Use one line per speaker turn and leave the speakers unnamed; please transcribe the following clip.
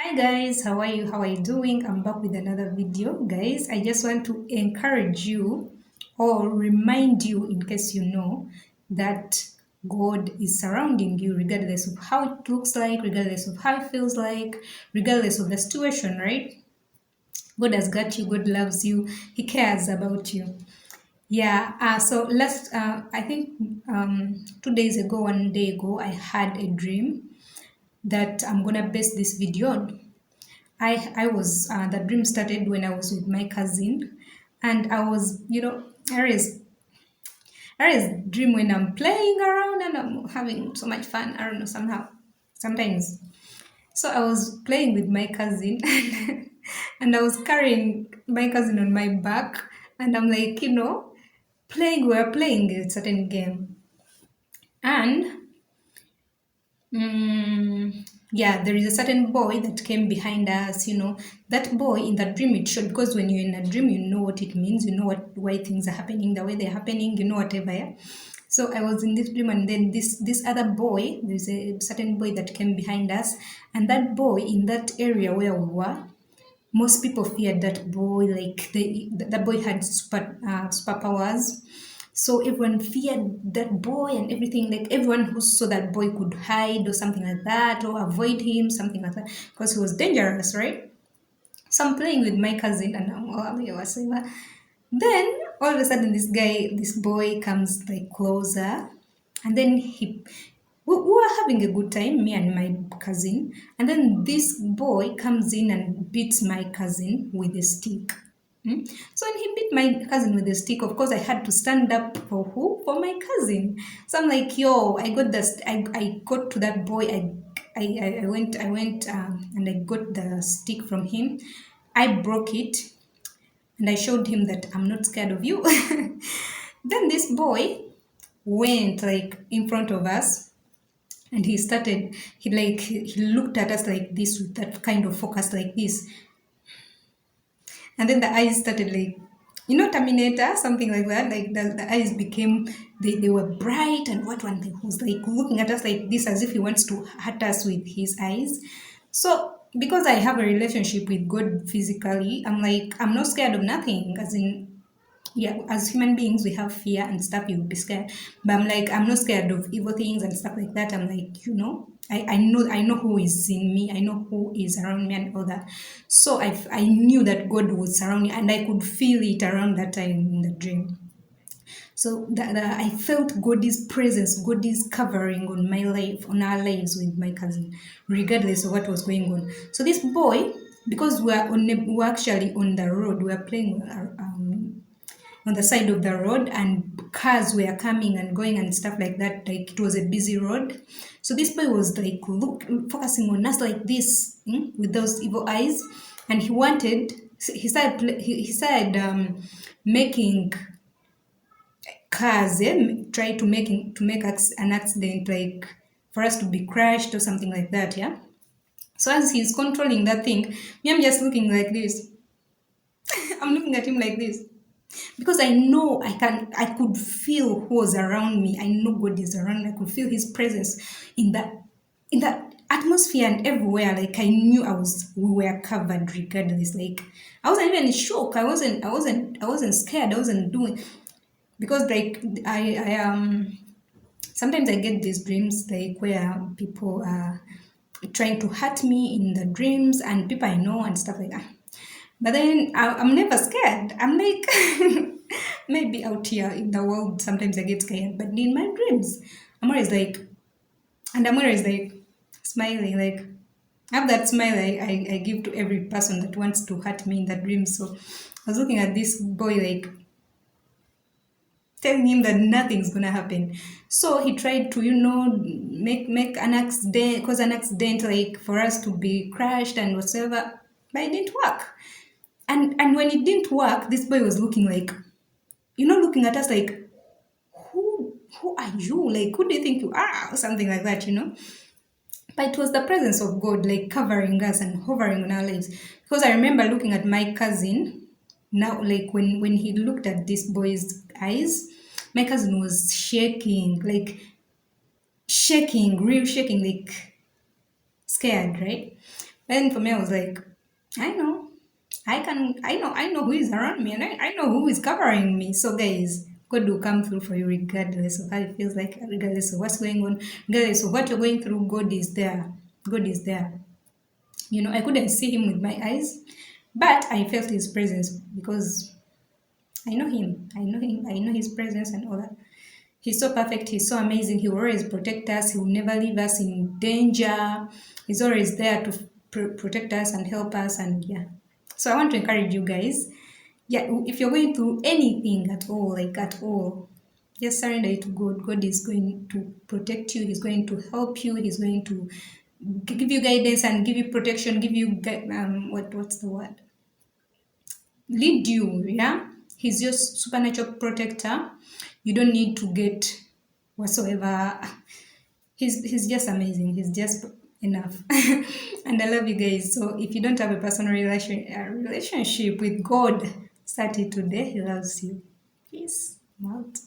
Hi guys, how are you? How are you doing? I'm back with another video. Guys, I just want to encourage you or remind you, in case you know, that God is surrounding you regardless of how it looks like, regardless of how it feels like, regardless of the situation, right? God has got you, God loves you, He cares about you. Yeah, so I think 2 days ago, one day ago, I had a dream that I'm gonna base this video on. I was the dream started when I was with my cousin, and I was I always dream when I'm playing around and I'm having so much fun. I don't know somehow sometimes. So I was playing with my cousin, and I was carrying my cousin on my back, and I'm like playing. We're playing a certain game, and yeah, there is a certain boy that came behind us. That boy in that dream it showed because when you're in a dream, you know what it means. You know why things are happening the way they're happening. You know whatever. Yeah? So I was in this dream, and then this other boy, there's a certain boy that came behind us, and that boy in that area where we were, most people feared that boy. Like that boy had superpowers, so everyone feared that boy and everything. Like everyone who saw that boy could hide or something like that, or avoid him, something like that, because he was dangerous, right? So I'm playing with my cousin, and then all of a sudden this boy comes like closer, and then we were having a good time, me and my cousin, and then this boy comes in and beats my cousin with a stick. So when he beat my cousin with a stick, of course I had to stand up for who? For my cousin. So I'm like, yo, I got to that boy. I went and I got the stick from him. I broke it, and I showed him that I'm not scared of you. Then this boy went like in front of us, and he looked at us like this with that kind of focus like this, and then the eyes started like Terminator, something like that. Like the eyes became, they were bright, and what one thing was like looking at us like this as if he wants to hurt us with his eyes. So because I have a relationship with God physically, I'm like, I'm not scared of nothing, as in, yeah, as human beings we have fear and stuff, you would be scared, but I'm like, I'm not scared of evil things and stuff like that. I'm like, I know who is in me, I know who is around me and all that. So I knew that God was surrounding, and I could feel it around that time in the dream. So that I felt God's presence, God's covering on my life, on our lives with my cousin, regardless of what was going on. So this boy, because we're actually on the road, we're playing on the side of the road, and cars were coming and going and stuff like that. Like it was a busy road. So this boy was like focusing on us like this, with those evil eyes, and he started making cars, try to make an accident, like for us to be crashed or something like that. Yeah. So as he's controlling that thing, me, I'm just looking like this. I'm looking at him like this, because I know I could feel who was around me. I know God is around me. I could feel his presence in that atmosphere and everywhere. Like I knew we were covered regardless. Like I wasn't even in shock. I wasn't scared. I wasn't doing, because like I sometimes I get these dreams like where people are trying to hurt me in the dreams, and people I know and stuff like that. But then I'm never scared. I'm like, maybe out here in the world, sometimes I get scared, but in my dreams, I'm always like, and I'm always like smiling, like, I have that smile I give to every person that wants to hurt me in the dream. So I was looking at this boy, like, telling him that nothing's gonna happen. So he tried to, make an accident, cause an accident, like for us to be crashed and whatever, but it didn't work. And when it didn't work, this boy was looking like, looking at us like, who are you? Like, who do you think you are? Or something like that. But it was the presence of God, like covering us and hovering on our lives. Because I remember looking at my cousin now, like when he looked at this boy's eyes, my cousin was shaking, like shaking, real shaking, like scared, right? Then for me, I was like, I know, I know who is around me, and I know who is covering me. So guys, God will come through for you regardless of how it feels like, regardless of what's going on, regardless of what you're going through. God is there. God is there. You know, I couldn't see him with my eyes, but I felt his presence because I know him. I know him. I know his presence and all that. He's so perfect. He's so amazing. He will always protect us. He will never leave us in danger. He's always there to protect us and help us. And yeah. So I want to encourage you guys. Yeah, if you're going through anything at all, like at all, just surrender it to God. God is going to protect you. He's going to help you. He's going to give you guidance and give you protection. Give you what's the word? Lead you. Yeah, He's your supernatural protector. You don't need to get whatsoever. He's just amazing. He's just enough. And I love you guys. So if you don't have a personal relationship with God, start it today. He loves you. Peace. I'm out.